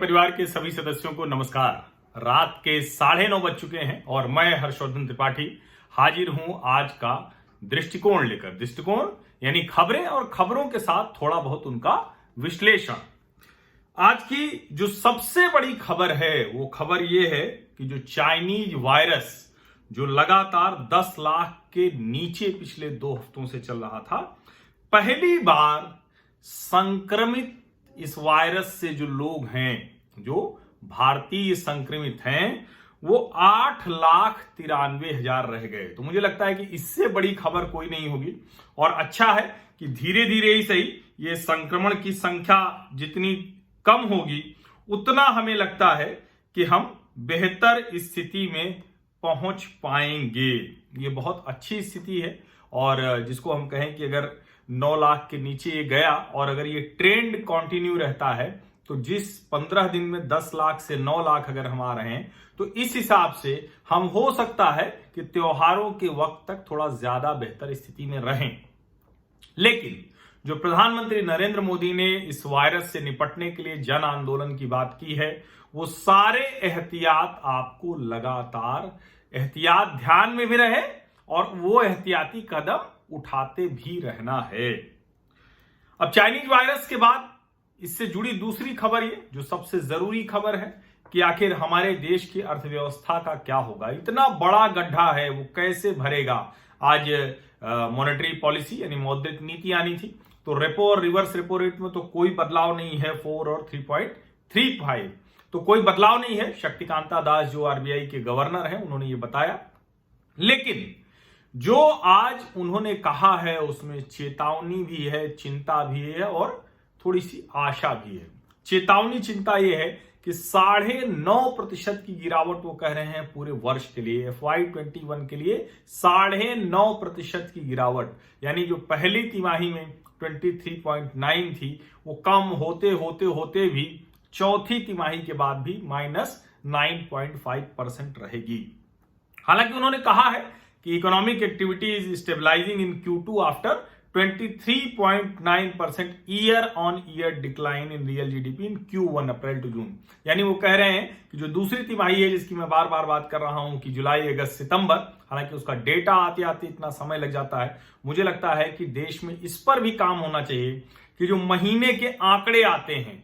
परिवार के सभी सदस्यों को नमस्कार। रात के 9:30 बज चुके हैं और मैं हर्षवर्धन त्रिपाठी हाजिर हूं आज का दृष्टिकोण लेकर। दृष्टिकोण यानी खबरें और खबरों के साथ थोड़ा बहुत उनका विश्लेषण। आज की जो सबसे बड़ी खबर है वो खबर ये है कि जो चाइनीज वायरस जो लगातार 10 लाख के नीचे पिछले 2 हफ्तों से चल रहा था, पहली बार संक्रमित इस वायरस से जो लोग हैं, जो भारतीय संक्रमित हैं, वो 8,93,000 रह गए। तो मुझे लगता है कि इससे बड़ी खबर कोई नहीं होगी और अच्छा है कि धीरे धीरे ही सही ये संक्रमण की संख्या जितनी कम होगी उतना हमें लगता है कि हम बेहतर स्थिति में पहुंच पाएंगे। ये बहुत अच्छी स्थिति है और जिसको हम कहें कि अगर 9 लाख के नीचे ये गया और अगर ये ट्रेंड कंटिन्यू रहता है तो जिस 15 दिन में 10 लाख से 9 लाख अगर हम आ रहे हैं तो इस हिसाब से हम हो सकता है कि त्योहारों के वक्त तक थोड़ा ज्यादा बेहतर स्थिति में रहें। लेकिन जो प्रधानमंत्री नरेंद्र मोदी ने इस वायरस से निपटने के लिए जन आंदोलन की बात की है, वो सारे एहतियात आपको लगातार एहतियात ध्यान में भी रहे और वो एहतियाती कदम उठाते भी रहना है। अब चाइनीज वायरस के बाद इससे जुड़ी दूसरी खबर ये जो सबसे जरूरी खबर है कि आखिर हमारे देश की अर्थव्यवस्था का क्या होगा। इतना बड़ा गड्ढा है, वो कैसे भरेगा। आज मॉनेटरी पॉलिसी यानी मौद्रिक नीति आनी थी, तो रेपो और रिवर्स रेपो रेट में तो कोई बदलाव नहीं है, 4 और 3.35 तो कोई बदलाव नहीं है। शक्तिकांता दास जो आरबीआई के गवर्नर हैं उन्होंने ये बताया, लेकिन जो आज उन्होंने कहा है उसमें चेतावनी भी है, चिंता भी है और थोड़ी सी आशा भी है। चेतावनी चिंता यह है कि 9.5% की गिरावट वो कह रहे हैं पूरे वर्ष के लिए, FY21 के लिए 9.5% की गिरावट, यानी जो पहली तिमाही में 23.9 थी वो कम होते होते होते भी चौथी तिमाही के बाद भी -9.5% रहेगी। हालांकि उन्होंने कहा है कि economic activity is stabilising in Q2 after 23.9% year on year decline in real GDP in Q1 April to June. यानी वो कह रहे हैं कि जो दूसरी तिमाही है जिसकी मैं बार बार बात कर रहा हूं कि जुलाई, अगस्त, सितंबर, हालांकि उसका डेटा आते आते इतना समय लग जाता है, मुझे लगता है कि देश में इस पर भी काम होना चाहिए कि जो महीने के आंकड़े आते हैं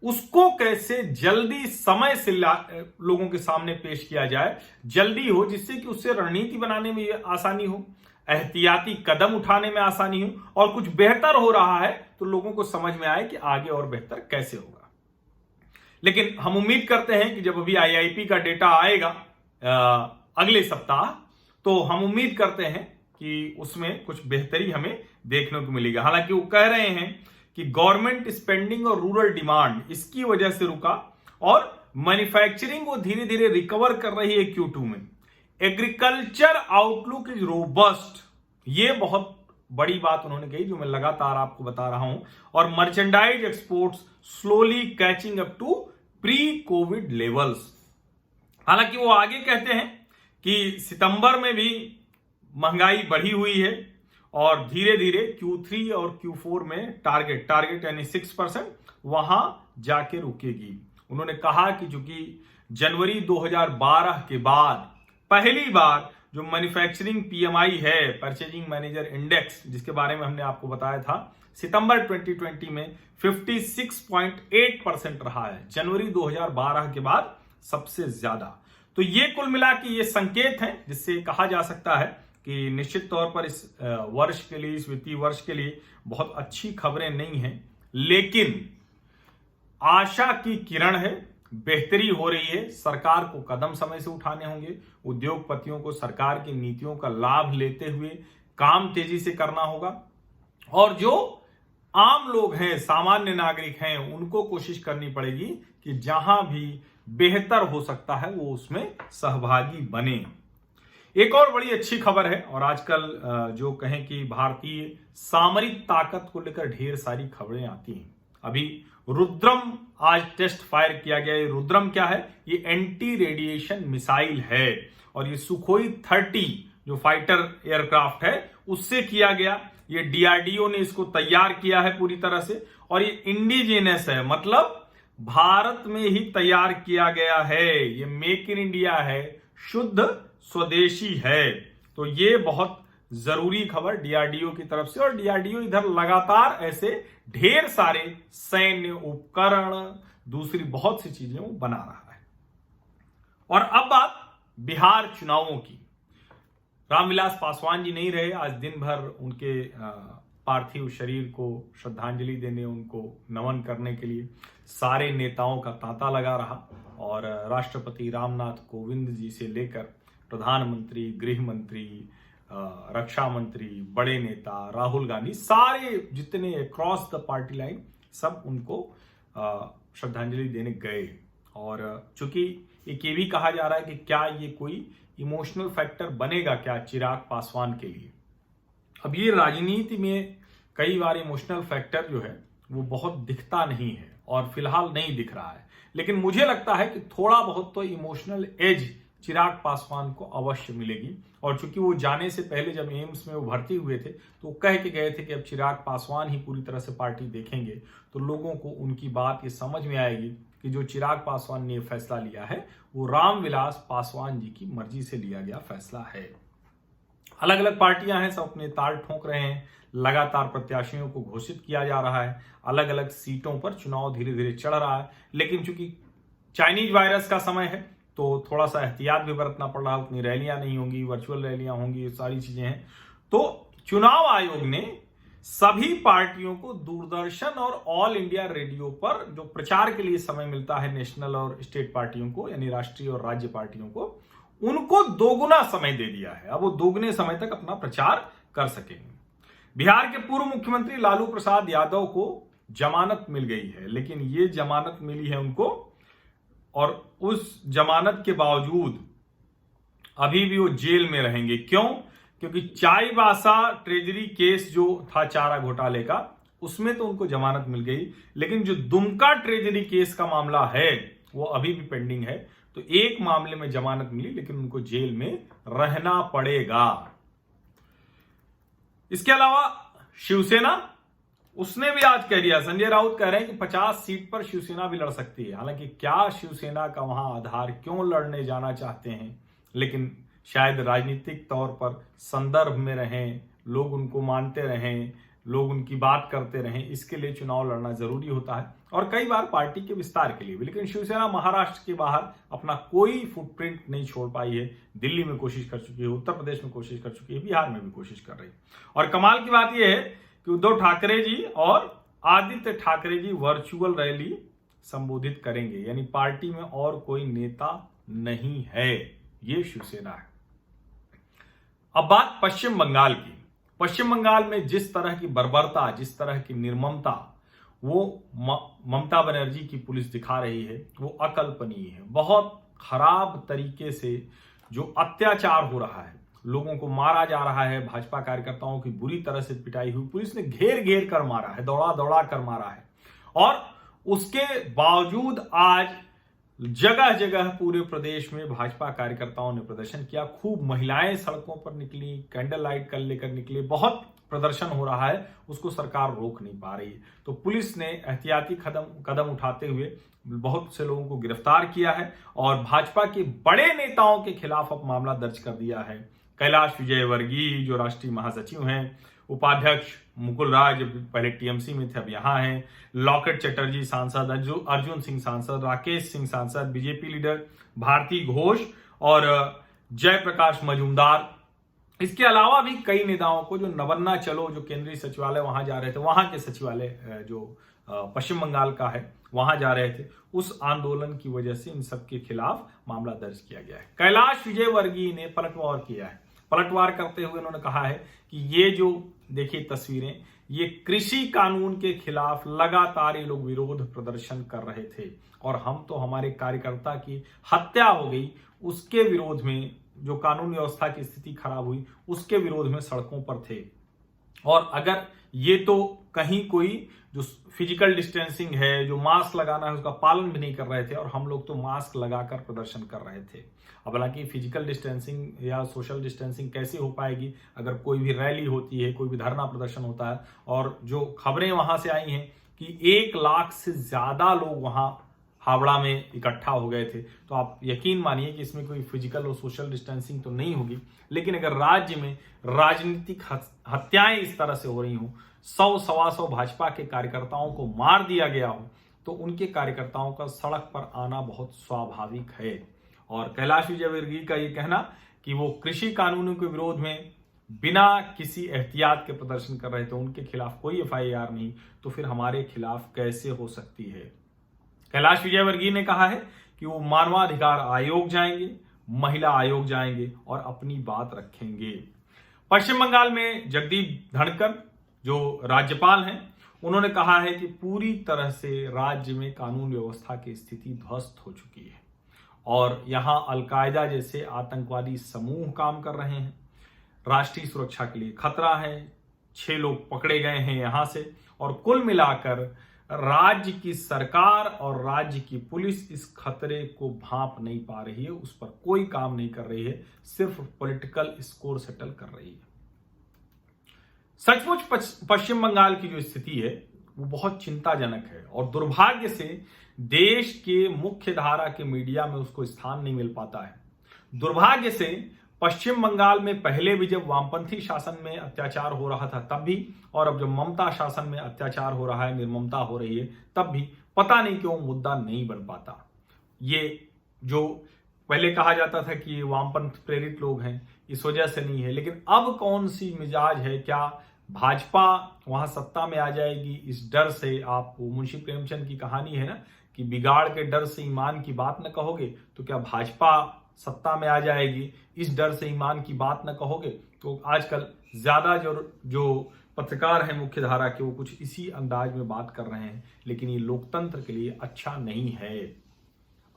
उसको कैसे जल्दी समय से लोगों के सामने पेश किया जाए, जल्दी हो, जिससे कि उससे रणनीति बनाने में आसानी हो, एहतियाती कदम उठाने में आसानी हो और कुछ बेहतर हो रहा है तो लोगों को समझ में आए कि आगे और बेहतर कैसे होगा। लेकिन हम उम्मीद करते हैं कि जब अभी आईआईपी का डेटा आएगा अगले सप्ताह, तो हम उम्मीद करते हैं कि उसमें कुछ बेहतरी हमें देखने को मिलेगा। हालांकि वो कह रहे हैं कि गवर्नमेंट स्पेंडिंग और रूरल डिमांड इसकी वजह से रुका और मैन्युफैक्चरिंग वो धीरे धीरे रिकवर कर रही है Q2 में। एग्रीकल्चर आउटलुक इज रोबस्ट, ये बहुत बड़ी बात उन्होंने कही जो मैं लगातार आपको बता रहा हूं। और merchandise exports slowly catching up to pre covid levels. हालांकि वो आगे कहते हैं कि सितंबर में भी महंगाई बढ़ी हुई है और धीरे धीरे Q3 और Q4 में टारगेट यानी 6% वहां जाके रुकेगी। उन्होंने कहा कि चूंकि जनवरी 2012 के बाद पहली बार जो मैन्युफैक्चरिंग PMI है, परचेजिंग मैनेजर इंडेक्स, जिसके बारे में हमने आपको बताया था, सितंबर 2020 में 56.8% रहा है, जनवरी 2012 के बाद सबसे ज्यादा। तो ये कुल मिला के ये संकेत हैं जिससे कहा जा सकता है कि निश्चित तौर पर इस वर्ष के लिए, इस वित्तीय वर्ष के लिए बहुत अच्छी खबरें नहीं हैं, लेकिन आशा की किरण है, बेहतरी हो रही है। सरकार को कदम समय से उठाने होंगे, उद्योगपतियों को सरकार की नीतियों का लाभ लेते हुए काम तेजी से करना होगा और जो आम लोग हैं, सामान्य नागरिक हैं, उनको कोशिश करनी पड़ेगी कि जहां भी बेहतर हो सकता है वो उसमें सहभागी बने। एक और बड़ी अच्छी खबर है, और आजकल जो कहें कि भारतीय सामरिक ताकत को लेकर ढेर सारी खबरें आती हैं। अभी रुद्रम आज टेस्ट फायर किया गया। ये रुद्रम क्या है? ये एंटी रेडिएशन मिसाइल है और ये सुखोई 30 जो फाइटर एयरक्राफ्ट है उससे किया गया। ये डीआरडीओ ने इसको तैयार किया है पूरी तरह से और ये इंडिजिनस है, मतलब भारत में ही तैयार किया गया है। ये मेक इन इंडिया है, शुद्ध स्वदेशी है। तो ये बहुत जरूरी खबर डीआरडीओ की तरफ से, और डीआरडीओ इधर लगातार ऐसे ढेर सारे सैन्य उपकरण, दूसरी बहुत सी चीजें वो बना रहा है। और अब बात बिहार चुनावों की। रामविलास पासवान जी नहीं रहे आज दिन भर, उनके पार्थिव शरीर को श्रद्धांजलि देने, उनको नमन करने के लिए सारे नेताओं का तांता लगा रहा। और राष्ट्रपति रामनाथ कोविंद जी से लेकर प्रधानमंत्री, गृह मंत्री, रक्षा मंत्री, बड़े नेता, राहुल गांधी, सारे जितने क्रॉस द पार्टी लाइन सब उनको श्रद्धांजलि देने गए। और चूंकि एक ये भी कहा जा रहा है कि क्या ये कोई इमोशनल फैक्टर बनेगा क्या चिराग पासवान के लिए। अब ये राजनीति में कई बार इमोशनल फैक्टर जो है वो बहुत दिखता नहीं है, और फिलहाल नहीं दिख रहा है, लेकिन मुझे लगता है कि थोड़ा बहुत तो इमोशनल एज चिराग पासवान को अवश्य मिलेगी। और चूंकि वो जाने से पहले जब एम्स में वो भर्ती हुए थे तो वो कह के गए थे कि अब चिराग पासवान ही पूरी तरह से पार्टी देखेंगे, तो लोगों को उनकी बात ये समझ में आएगी कि जो चिराग पासवान ने फैसला लिया है वो रामविलास पासवान जी की मर्जी से लिया गया फैसला है। अलग अलग पार्टियां हैं, सब अपने ताल ठोक रहे हैं, लगातार प्रत्याशियों को घोषित किया जा रहा है, अलग अलग सीटों पर चुनाव धीरे धीरे चढ़ रहा है। लेकिन चूंकि चाइनीज वायरस का समय है तो थोड़ा सा एहतियात भी बरतना पड़ रहा है, उतनी रैलियां नहीं होंगी, वर्चुअल रैलियां होंगी, ये सारी चीजें हैं। तो चुनाव आयोग ने सभी पार्टियों को दूरदर्शन और ऑल इंडिया रेडियो पर जो प्रचार के लिए समय मिलता है नेशनल और स्टेट पार्टियों को, यानी राष्ट्रीय और राज्य पार्टियों को, उनको दोगुना समय दे दिया है। अब वो दोगुने समय तक अपना प्रचार कर सकेंगे। बिहार के पूर्व मुख्यमंत्री लालू प्रसाद यादव को जमानत मिल गई है, लेकिन ये जमानत मिली है उनको, और उस जमानत के बावजूद अभी भी वो जेल में रहेंगे। क्यों? क्योंकि चाईबासा ट्रेजरी केस जो था चारा घोटाले का, उसमें तो उनको जमानत मिल गई, लेकिन जो दुमका ट्रेजरी केस का मामला है वो अभी भी पेंडिंग है। तो एक मामले में जमानत मिली, लेकिन उनको जेल में रहना पड़ेगा। इसके अलावा शिवसेना, उसने भी आज कह दिया, संजय राउत कह रहे हैं कि 50 सीट पर शिवसेना भी लड़ सकती है। हालांकि क्या शिवसेना का वहां आधार, क्यों लड़ने जाना चाहते हैं, लेकिन शायद राजनीतिक तौर पर संदर्भ में रहें, लोग उनको मानते रहें, लोग उनकी बात करते रहें, इसके लिए चुनाव लड़ना जरूरी होता है, और कई बार पार्टी के विस्तार के लिए भी। लेकिन शिवसेना महाराष्ट्र के बाहर अपना कोई फुटप्रिंट नहीं छोड़ पाई है। दिल्ली में कोशिश कर चुकी है, उत्तर प्रदेश में कोशिश कर चुकी है, बिहार में भी कोशिश कर रही है। और कमाल की बात यह है कि उद्धव ठाकरे जी और आदित्य ठाकरे जी वर्चुअल रैली संबोधित करेंगे, यानी पार्टी में और कोई नेता नहीं है, ये शिवसेना है। अब बात पश्चिम बंगाल की। पश्चिम बंगाल में जिस तरह की बर्बरता, जिस तरह की निर्ममता वो ममता बनर्जी की पुलिस दिखा रही है, वो अकल्पनीय है। बहुत खराब तरीके से जो अत्याचार हो रहा है, लोगों को मारा जा रहा है, भाजपा कार्यकर्ताओं की बुरी तरह से पिटाई हुई, पुलिस ने घेर घेर कर मारा है, दौड़ा दौड़ा कर मारा है। और उसके बावजूद आज जगह जगह पूरे प्रदेश में भाजपा कार्यकर्ताओं ने प्रदर्शन किया। खूब महिलाएं सड़कों पर निकली, कैंडल लाइट कर लेकर निकले, बहुत प्रदर्शन हो रहा है, उसको सरकार रोक नहीं पा रही है। तो पुलिस ने एहतियाती कदम उठाते हुए बहुत से लोगों को गिरफ्तार किया है, और भाजपा के बड़े नेताओं के खिलाफ अब मामला दर्ज कर दिया है। कैलाश विजयवर्गीय जो राष्ट्रीय महासचिव हैं, उपाध्यक्ष मुकुल राय जो पहले टीएमसी में थे अब यहां हैं, लॉकेट चटर्जी सांसद, अर्जुन सिंह सांसद, राकेश सिंह सांसद, बीजेपी लीडर भारती घोष और जयप्रकाश मजूमदार। इसके अलावा भी कई नेताओं को जो नवन्ना चलो जो केंद्रीय सचिवालय वहां जा रहे थे, वहां के सचिवालय जो पश्चिम बंगाल का है वहां जा रहे थे, उस आंदोलन की वजह से इन सब के खिलाफ मामला दर्ज किया गया है। कैलाश विजयवर्गीय ने पलटवार किया है। पलटवार करते हुए उन्होंने कहा है कि ये जो देखिए तस्वीरें, ये कृषि कानून के खिलाफ लगातार ये लोग विरोध प्रदर्शन कर रहे थे, और हम तो हमारे कार्यकर्ता की हत्या हो गई उसके विरोध में, जो कानून व्यवस्था की स्थिति खराब हुई उसके विरोध में सड़कों पर थे। और अगर ये तो कहीं कोई जो फिजिकल डिस्टेंसिंग है, जो मास्क लगाना है, उसका पालन भी नहीं कर रहे थे, और हम लोग तो मास्क लगाकर प्रदर्शन कर रहे थे। अब हालांकि फिजिकल डिस्टेंसिंग या सोशल डिस्टेंसिंग कैसे हो पाएगी अगर कोई भी रैली होती है, कोई भी धरना प्रदर्शन होता है। और जो खबरें वहां से आई हैं कि 1 लाख से ज्यादा लोग वहां हावड़ा में इकट्ठा हो गए थे, तो आप यकीन मानिए कि इसमें कोई फिजिकल और सोशल डिस्टेंसिंग तो नहीं होगी। लेकिन अगर राज्य में राजनीतिक हत्याएं इस तरह से हो रही हो, 100-125 भाजपा के कार्यकर्ताओं को मार दिया गया हो, तो उनके कार्यकर्ताओं का सड़क पर आना बहुत स्वाभाविक है। और कैलाश विजयवर्गीय का ये कहना कि वो कृषि कानूनों के विरोध में बिना किसी एहतियात के प्रदर्शन कर रहे थे, उनके खिलाफ कोई FIR नहीं, तो फिर हमारे खिलाफ कैसे हो सकती है। कैलाश विजयवर्गीय ने कहा है कि वो मानवाधिकार आयोग जाएंगे, महिला आयोग जाएंगे और अपनी बात रखेंगे। पश्चिम बंगाल में जगदीप धनखड़ जो राज्यपाल हैं, उन्होंने कहा है कि पूरी तरह से राज्य में कानून व्यवस्था की स्थिति ध्वस्त हो चुकी है और यहां अलकायदा जैसे आतंकवादी समूह काम कर रहे हैं। राष्ट्रीय सुरक्षा के लिए खतरा है। 6 लोग पकड़े गए हैं यहां से, और कुल मिलाकर राज्य की सरकार और राज्य की पुलिस इस खतरे को भांप नहीं पा रही है, उस पर कोई काम नहीं कर रही है, सिर्फ पॉलिटिकल स्कोर सेटल कर रही है। सचमुच पश्चिम बंगाल की जो स्थिति है वो बहुत चिंताजनक है और दुर्भाग्य से देश के मुख्य धारा के मीडिया में उसको स्थान नहीं मिल पाता है। दुर्भाग्य से पश्चिम बंगाल में पहले भी जब वामपंथी शासन में अत्याचार हो रहा था तब भी, और अब जब ममता शासन में अत्याचार हो रहा है, निर्ममता हो रही है, तब भी पता नहीं क्यों मुद्दा नहीं बन पाता। ये जो पहले कहा जाता था कि ये वामपंथ प्रेरित लोग हैं, इस वजह से नहीं है, लेकिन अब कौन सी मिजाज है, क्या भाजपा वहां सत्ता में आ जाएगी इस डर से? आप मुंशी प्रेमचंद की कहानी है ना कि बिगाड़ के डर से ईमान की बात न कहोगे, तो क्या भाजपा सत्ता में आ जाएगी इस डर से ईमान की बात न कहोगे? तो आजकल ज्यादा जो पत्रकार हैं मुख्य धारा के, वो कुछ इसी अंदाज में बात कर रहे हैं, लेकिन ये लोकतंत्र के लिए अच्छा नहीं है।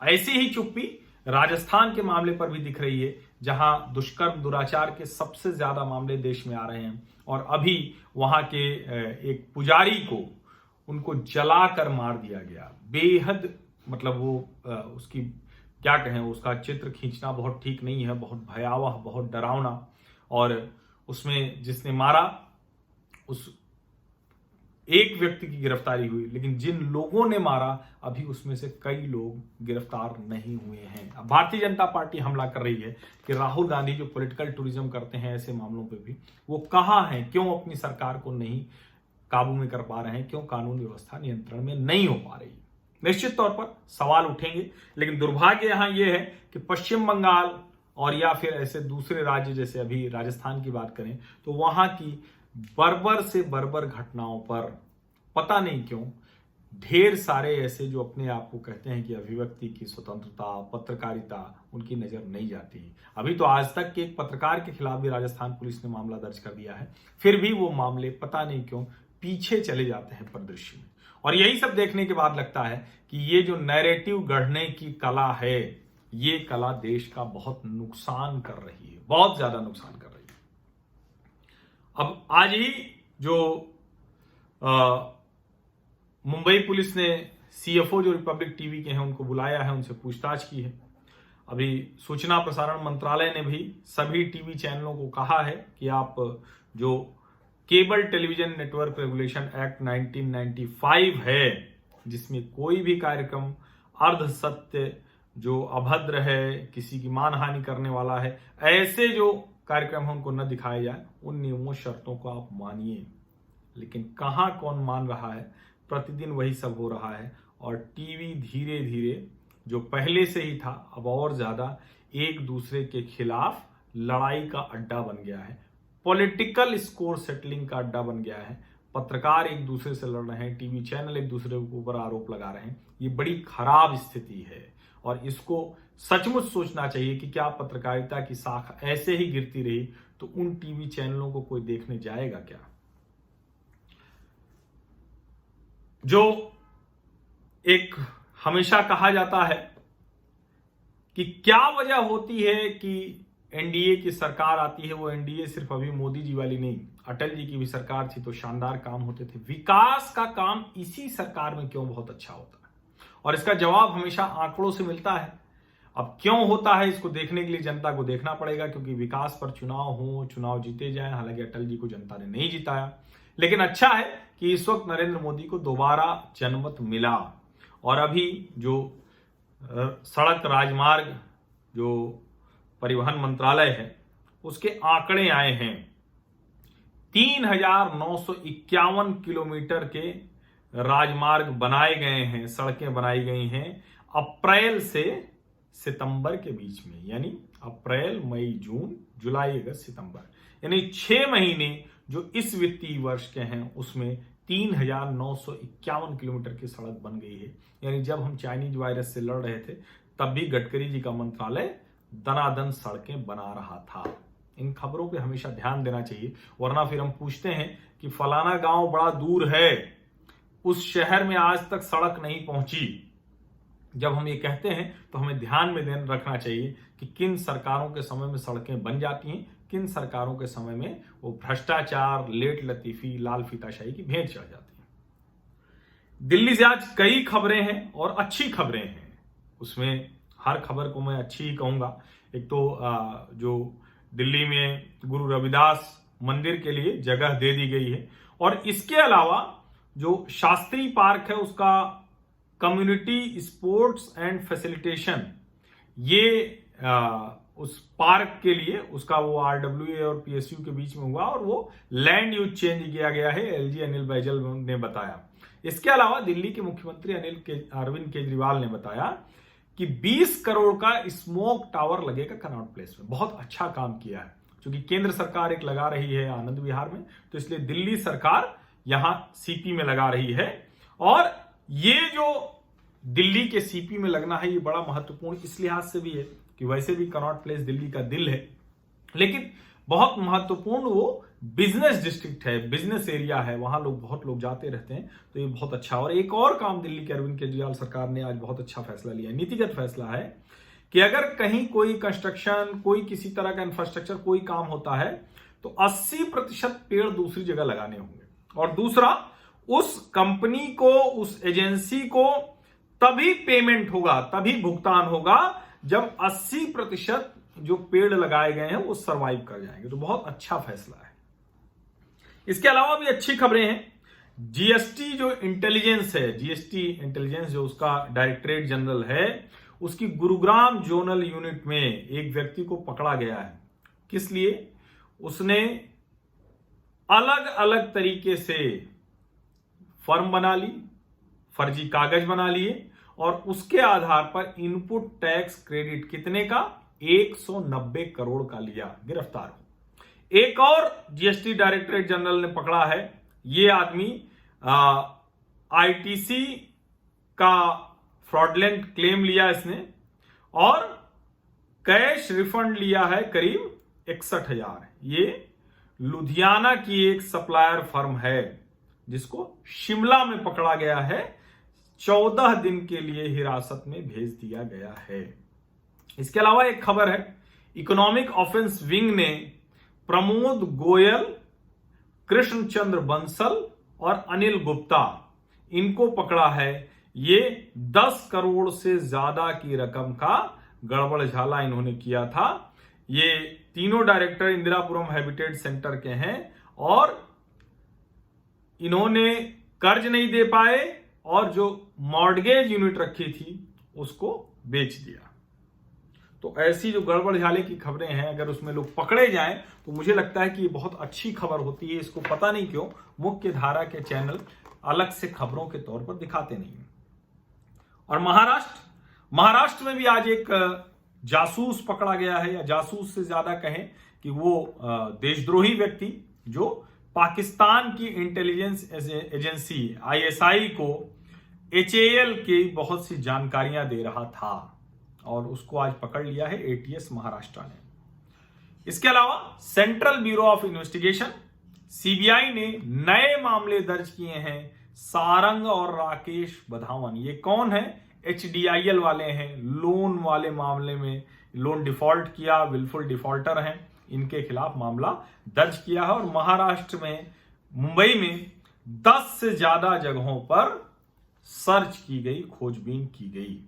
ऐसी ही चुप्पी राजस्थान के मामले पर भी दिख रही है, जहां दुष्कर्म दुराचार के सबसे ज्यादा मामले देश में आ रहे हैं, और अभी वहां के एक पुजारी को उनको जलाकर मार दिया गया। बेहद मतलब वो उसकी क्या कहें, उसका चित्र खींचना बहुत ठीक नहीं है, बहुत भयावह, बहुत डरावना। और उसमें जिसने मारा उस एक व्यक्ति की गिरफ्तारी हुई, लेकिन जिन लोगों ने मारा अभी उसमें से कई लोग गिरफ्तार नहीं हुए हैं। अब भारतीय जनता पार्टी हमला कर रही है कि राहुल गांधी जो पॉलिटिकल टूरिज्म करते हैं ऐसे मामलों पे भी, वो कहाँ हैं, क्यों अपनी सरकार को नहीं काबू में कर पा रहे हैं, क्यों कानून व्यवस्था नियंत्रण में नहीं हो पा रही। निश्चित तौर पर सवाल उठेंगे, लेकिन दुर्भाग्य यहां यह है कि पश्चिम बंगाल और या फिर ऐसे दूसरे राज्य जैसे अभी राजस्थान की बात करें तो वहां की बर्बर से बर्बर घटनाओं पर पता नहीं क्यों ढेर सारे ऐसे जो अपने आप को कहते हैं कि अभिव्यक्ति की स्वतंत्रता, पत्रकारिता, उनकी नजर नहीं जाती। अभी तो आज तक के एक पत्रकार के खिलाफ भी राजस्थान पुलिस ने मामला दर्ज कर दिया है, फिर भी वो मामले पता नहीं क्यों पीछे चले जाते हैं परिदृश्य में। और यही सब देखने के बाद लगता है कि ये जो नैरेटिव गढ़ने की कला है, ये कला देश का बहुत नुकसान कर रही है, बहुत ज्यादा नुकसान कर रही है। अब आज ही जो मुंबई पुलिस ने CFO जो रिपब्लिक टीवी के हैं उनको बुलाया है, उनसे पूछताछ की है। अभी सूचना प्रसारण मंत्रालय ने भी सभी टीवी चैनलों को कहा है कि आप जो cable television network regulation act 1995 है, जिसमें कोई भी कार्यक्रम अर्ध सत्य, जो अभद्र है, किसी की मानहानि करने वाला है, ऐसे जो कार्यक्रम है उनको न दिखाया जाए। उन नियमों शर्तों को आप मानिए, लेकिन कहां कौन मान रहा है? प्रतिदिन वही सब हो रहा है और टीवी धीरे धीरे जो पहले से ही था अब और ज्यादा एक दूसरे के खिलाफ लड़ाई का अड्डा बन गया है, पॉलिटिकल स्कोर सेटलिंग का अड्डा बन गया है। पत्रकार एक दूसरे से लड़ रहे हैं, टीवी चैनल एक दूसरे के ऊपर आरोप लगा रहे हैं। ये बड़ी खराब स्थिति है और इसको सचमुच सोचना चाहिए कि क्या पत्रकारिता की साख ऐसे ही गिरती रही तो उन टीवी चैनलों को कोई देखने जाएगा क्या? जो एक हमेशा कहा जाता है कि क्या वजह होती है कि एनडीए की सरकार आती है, वो एनडीए सिर्फ अभी मोदी जी वाली नहीं, अटल जी की भी सरकार थी तो शानदार काम होते थे। विकास का काम इसी सरकार में क्यों बहुत अच्छा होता है? और इसका जवाब हमेशा आंकड़ों से मिलता है। अब क्यों होता है इसको देखने के लिए जनता को देखना पड़ेगा, क्योंकि विकास पर चुनाव हो, चुनाव जीते जाए। हालांकि अटल जी को जनता ने नहीं जिताया, लेकिन अच्छा है कि इस वक्त नरेंद्र मोदी को दोबारा जनमत मिला और अभी जो सड़क राजमार्ग जो परिवहन मंत्रालय है उसके आंकड़े आए हैं, 3,951 किलोमीटर के राजमार्ग बनाए गए हैं, सड़कें बनाई गई हैं अप्रैल से सितंबर के बीच में, यानी अप्रैल, मई, जून, जुलाई, अगस्त, सितंबर, यानी 6 महीने जो इस वित्तीय वर्ष के हैं उसमें 3,951 किलोमीटर की सड़क बन गई है। यानी जब हम चाइनीज वायरस से लड़ रहे थे तब भी गडकरी जी का मंत्रालय दनादन सड़कें बना रहा था। इन खबरों पे हमेशा ध्यान देना चाहिए, वरना फिर हम पूछते हैं कि फलाना गांव बड़ा दूर है, उस शहर में आज तक सड़क नहीं पहुंची। जब हम ये कहते हैं तो हमें ध्यान में रखना चाहिए कि किन सरकारों के समय में सड़कें बन जाती हैं, किन सरकारों के समय में वो भ्रष्टाचार, लेट लतीफी, लाल फीताशाही की भेंट चढ़ जाती है। दिल्ली से आज कई खबरें हैं और अच्छी खबरें हैं, उसमें हर खबर को मैं अच्छी ही कहूंगा। एक तो जो दिल्ली में गुरु रविदास मंदिर के लिए जगह दे दी गई है, और इसके अलावा जो शास्त्री पार्क है उसका कम्युनिटी स्पोर्ट्स एंड फैसिलिटेशन, ये उस पार्क के लिए उसका वो RWA और PSU के बीच में हुआ और वो लैंड यूज चेंज किया गया है, LG अनिल बैजल ने बताया। इसके अलावा दिल्ली के मुख्यमंत्री अरविंद केजरीवाल ने बताया कि 20 करोड़ का स्मोक टावर लगेगा कनॉट प्लेस में। बहुत अच्छा काम किया है, क्योंकि केंद्र सरकार एक लगा रही है आनंद विहार में, तो इसलिए दिल्ली सरकार यहां CP में लगा रही है। और ये जो दिल्ली के CP में लगना है ये बड़ा महत्वपूर्ण इस लिहाज से भी है कि वैसे भी कनॉट प्लेस दिल्ली का दिल है, लेकिन बहुत महत्वपूर्ण वो बिजनेस डिस्ट्रिक्ट है, बिजनेस एरिया है, वहां बहुत लोग जाते रहते हैं, तो ये बहुत अच्छा। और एक और काम दिल्ली के अरविंद केजरीवाल सरकार ने आज बहुत अच्छा फैसला लिया, नीतिगत फैसला है कि अगर कहीं कोई कंस्ट्रक्शन, कोई किसी तरह का इंफ्रास्ट्रक्चर, कोई काम होता है तो 80% पेड़ दूसरी जगह लगाने होंगे। और दूसरा, उस कंपनी को, उस एजेंसी को तभी पेमेंट होगा, तभी भुगतान होगा जब 80% जो पेड़ लगाए गए हैं वो सरवाइव कर जाएंगे। तो बहुत अच्छा फैसला है। इसके अलावा भी अच्छी खबरें हैं। जीएसटी जो इंटेलिजेंस है, जीएसटी इंटेलिजेंस जो उसका डायरेक्टरेट जनरल है, उसकी गुरुग्राम जोनल यूनिट में एक व्यक्ति को पकड़ा गया है। किस लिए? उसने अलग अलग तरीके से फर्म बना ली, फर्जी कागज बना लिए, और उसके आधार पर इनपुट टैक्स क्रेडिट कितने का? 190 करोड़ का लिया, गिरफ्तार हो। एक और जीएसटी डायरेक्टरेट जनरल ने पकड़ा है। ये आदमी आईटीसी का फ्रॉडलेंट क्लेम लिया इसने, और कैश रिफंड लिया है करीब 61,000। ये लुधियाना की एक सप्लायर फर्म है जिसको शिमला में पकड़ा गया है, 14 दिन के लिए हिरासत में भेज दिया गया है। इसके अलावा एक खबर है, इकोनॉमिक ऑफेंस विंग ने प्रमोद गोयल, कृष्णचंद्र बंसल और अनिल गुप्ता, इनको पकड़ा है। ये 10 करोड़ से ज्यादा की रकम का गड़बड़ झाला इन्होंने किया था। ये तीनों डायरेक्टर इंदिरापुरम हैबिटेट सेंटर के हैं, और इन्होंने कर्ज नहीं दे पाए और जो मॉर्गेज यूनिट रखी थी उसको बेच दिया। तो ऐसी जो गड़बड़ झाले की खबरें हैं, अगर उसमें लोग पकड़े जाएं तो मुझे लगता है कि ये बहुत अच्छी खबर होती है। इसको पता नहीं क्यों मुख्य धारा के चैनल अलग से खबरों के तौर पर दिखाते नहीं। और महाराष्ट्र में भी आज एक जासूस पकड़ा गया है, या जासूस से ज्यादा कहें कि वो देशद्रोही व्यक्ति जो पाकिस्तान की इंटेलिजेंस एजेंसी ISI को HAL की बहुत सी जानकारियां दे रहा था, और उसको आज पकड़ लिया है ATS महाराष्ट्र ने। इसके अलावा central bureau of investigation CBI ने नए मामले दर्ज किए हैं, सारंग और राकेश बधावन। ये कौन है? HDIL वाले हैं, लोन वाले मामले में लोन डिफॉल्ट किया, विलफुल डिफॉल्टर हैं, इनके खिलाफ मामला दर्ज किया है। और महाराष्ट्र में, मुंबई में 10 से ज्यादा जगहों पर सर्च की गई, खोजबीन की गई।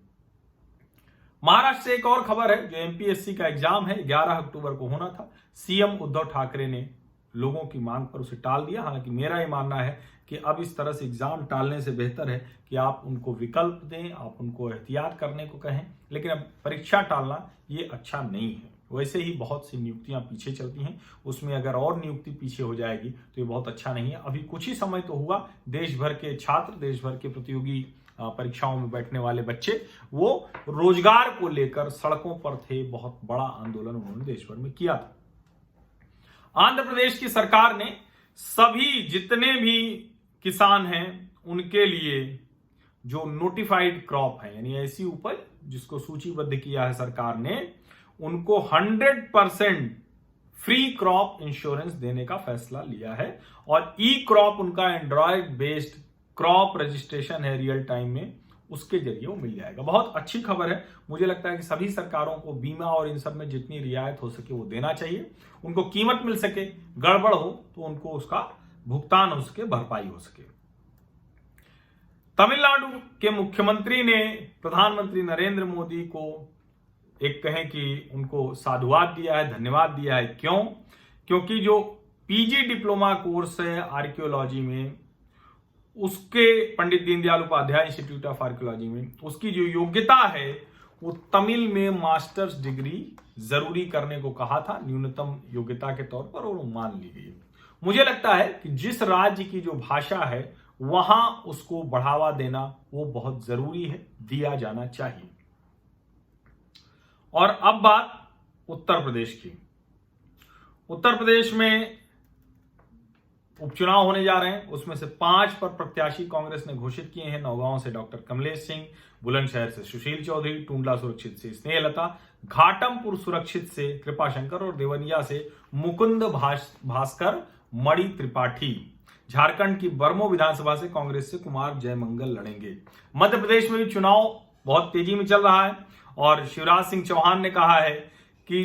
महाराष्ट्र से एक और खबर है, जो MPSC का एग्जाम है 11 अक्टूबर को होना था। CM उद्धव ठाकरे ने लोगों की मांग पर उसे टाल दिया। हालांकि मेरा ये मानना है कि अब इस तरह से एग्जाम टालने से बेहतर है कि आप उनको विकल्प दें, आप उनको एहतियात करने को कहें, लेकिन अब परीक्षा टालना ये अच्छा नहीं है। वैसे ही बहुत सी नियुक्तियां पीछे चलती हैं, उसमें अगर और नियुक्ति पीछे हो जाएगी तो ये बहुत अच्छा नहीं है। अभी कुछ ही समय तो हुआ, देश भर के छात्र, देश भर के प्रतियोगी परीक्षाओं में बैठने वाले बच्चे, वो रोजगार को लेकर सड़कों पर थे। बहुत बड़ा आंदोलन उन्होंने देश भर में किया था। आंध्र प्रदेश की सरकार ने सभी जितने भी किसान हैं उनके लिए जो नोटिफाइड क्रॉप है, यानी ऐसी उपज जिसको सूचीबद्ध किया है सरकार ने, उनको 100% फ्री क्रॉप इंश्योरेंस देने का फैसला लिया है। और ई क्रॉप उनका एंड्रॉयड बेस्ड क्रॉप रजिस्ट्रेशन है रियल टाइम में, उसके जरिए वो मिल जाएगा। बहुत अच्छी खबर है। मुझे लगता है कि सभी सरकारों को बीमा और इन सब में जितनी रियायत हो सके वो देना चाहिए। उनको कीमत मिल सके, गड़बड़ हो तो उनको उसका भुगतान हो सके, भरपाई हो सके। तमिलनाडु के मुख्यमंत्री ने प्रधानमंत्री नरेंद्र मोदी को एक कहें कि उनको साधुवाद दिया है, धन्यवाद दिया है। क्यों? क्योंकि जो पीजी डिप्लोमा कोर्स है आर्कियोलॉजी में, उसके Pandit Deendayal Upadhyay institute of archaeology में उसकी जो योग्यता है वो तमिल में मास्टर्स डिग्री जरूरी करने को कहा था न्यूनतम योग्यता के तौर पर, और वो मान ली गई। मुझे लगता है कि जिस राज्य की जो भाषा है वहां उसको बढ़ावा देना वो बहुत जरूरी है, दिया जाना चाहिए। और अब बात उत्तर प्रदेश की। उत्तर प्रदेश में उपचुनाव होने जा रहे हैं, उसमें से 5 पर प्रत्याशी कांग्रेस ने घोषित किए हैं। नौगांव से डॉक्टर कमलेश सिंह, बुलंदशहर से सुशील चौधरी, टुंडला सुरक्षित से स्नेहलता, घाटमपुर सुरक्षित से कृपाशंकर और देवनिया से मुकुंद भास्कर मणि त्रिपाठी। झारखंड की बरमो विधानसभा से कांग्रेस से कुमार जयमंगल लड़ेंगे। मध्य प्रदेश में भी चुनाव बहुत तेजी में चल रहा है और शिवराज सिंह चौहान ने कहा है कि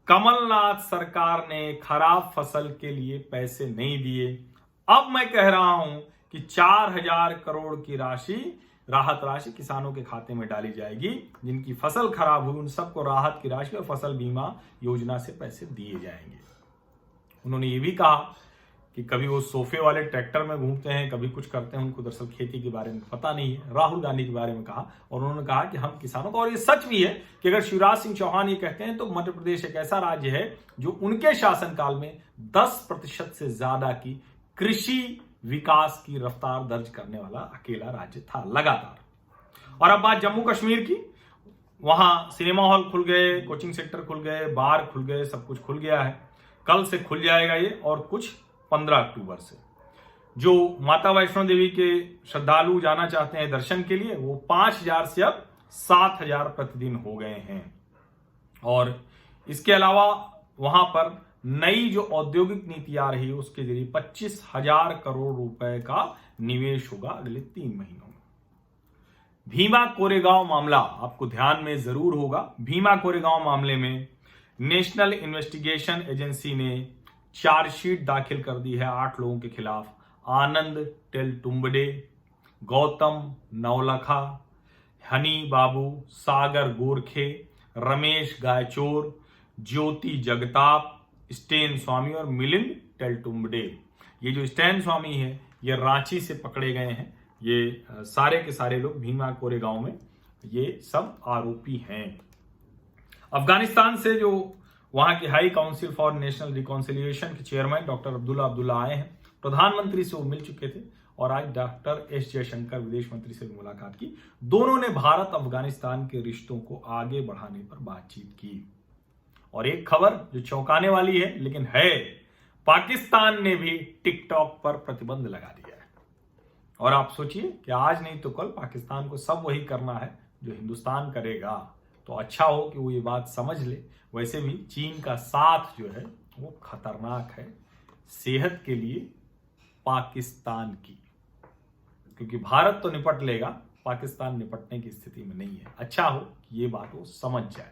कमलनाथ सरकार ने खराब फसल के लिए पैसे नहीं दिए। अब मैं कह रहा हूं कि 4000 करोड़ की राशि, राहत राशि किसानों के खाते में डाली जाएगी। जिनकी फसल खराब हुई उन सबको राहत की राशि और फसल बीमा योजना से पैसे दिए जाएंगे। उन्होंने ये भी कहा कि कभी वो सोफे वाले ट्रैक्टर में घूमते हैं, कभी कुछ करते हैं, उनको दरअसल खेती के बारे में पता नहीं है। राहुल गांधी के बारे में कहा और उन्होंने कहा कि हम किसानों को, और ये सच भी है कि अगर शिवराज सिंह चौहान ये कहते हैं तो मध्य प्रदेश एक ऐसा राज्य है जो उनके शासनकाल में 10% से ज्यादा की कृषि विकास की रफ्तार दर्ज करने वाला अकेला राज्य था लगातार। और अब बात जम्मू कश्मीर की। वहां सिनेमा हॉल खुल गए, कोचिंग सेंटर खुल गए, बार खुल गए, सब कुछ खुल गया है। कल से खुल जाएगा ये, और कुछ 15 अक्टूबर से। जो माता वैष्णो देवी के श्रद्धालु जाना चाहते हैं दर्शन के लिए, वो 5000 से अब 7000 प्रतिदिन हो गए हैं। और इसके अलावा वहां पर नई जो औद्योगिक नीति आ रही है उसके जरिए 25,000 करोड़ रुपए का निवेश होगा अगले 3 महीनों में। भीमा कोरेगांव मामला आपको ध्यान में जरूर होगा। भीमा कोरेगांव मामले में नेशनल इन्वेस्टिगेशन एजेंसी ने चार्जशीट दाखिल कर दी है 8 लोगों के खिलाफ। आनंद टेलटुम्बडे, गौतम नवलखा, हनी बाबू, सागर गोरखे, रमेश गायचोर, ज्योति जगताप, स्टेन स्वामी और मिलिंद टेलटुम्बडे। ये जो स्टेन स्वामी है ये रांची से पकड़े गए हैं। ये सारे के सारे लोग भीमा कोरेगांव में ये सब आरोपी हैं। अफगानिस्तान से जो वहां की high council for national reconciliation के चेयरमैन डॉक्टर अब्दुल्ला आए हैं। प्रधानमंत्री से वो मिल चुके थे और आज डॉक्टर एस जयशंकर विदेश मंत्री से भी मुलाकात की। दोनों ने भारत अफगानिस्तान के रिश्तों को आगे बढ़ाने पर बातचीत की। और एक खबर जो चौंकाने वाली है लेकिन है, पाकिस्तान ने भी टिकटॉक पर प्रतिबंध लगा दिया है। और आप सोचिए कि आज नहीं तो कल पाकिस्तान को सब वही करना है जो हिंदुस्तान करेगा। तो अच्छा हो कि वो ये बात समझ ले। वैसे भी चीन का साथ जो है वो खतरनाक है सेहत के लिए पाकिस्तान की, क्योंकि भारत तो निपट लेगा, पाकिस्तान निपटने की स्थिति में नहीं है। अच्छा हो कि ये बात वो समझ जाए।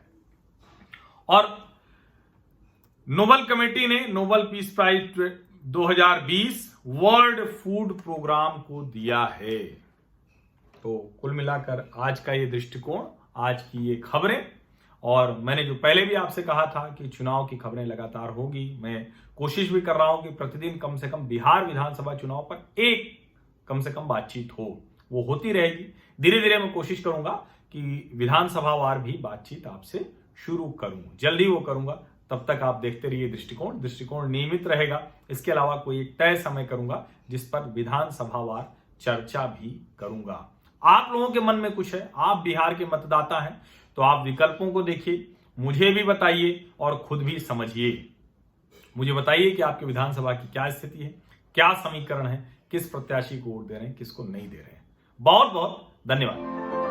और नोबेल कमेटी ने Nobel peace prize 2020 world food programme को दिया है। तो कुल मिलाकर आज का ये दृष्टिकोण, आज की ये खबरें और मैंने जो पहले भी आपसे कहा था कि चुनाव की खबरें लगातार होगी, मैं कोशिश भी कर रहा हूं कि प्रतिदिन कम से कम बिहार विधानसभा चुनाव पर एक कम से कम बातचीत हो, वो होती रहेगी। धीरे धीरे मैं कोशिश करूंगा कि विधानसभा वार भी बातचीत आपसे शुरू करूं, जल्दी वो करूंगा। तब तक आप देखते रहिए दृष्टिकोण नियमित रहेगा। इसके अलावा कोई एक तय समय करूंगा जिस पर विधानसभा वार चर्चा भी करूंगा। आप लोगों के मन में कुछ है, आप बिहार के मतदाता हैं, तो आप विकल्पों को देखिए, मुझे भी बताइए और खुद भी समझिए। मुझे बताइए कि आपके विधानसभा की क्या स्थिति है, क्या समीकरण है, किस प्रत्याशी को वोट दे रहे हैं, किसको नहीं दे रहे हैं। बहुत बहुत धन्यवाद।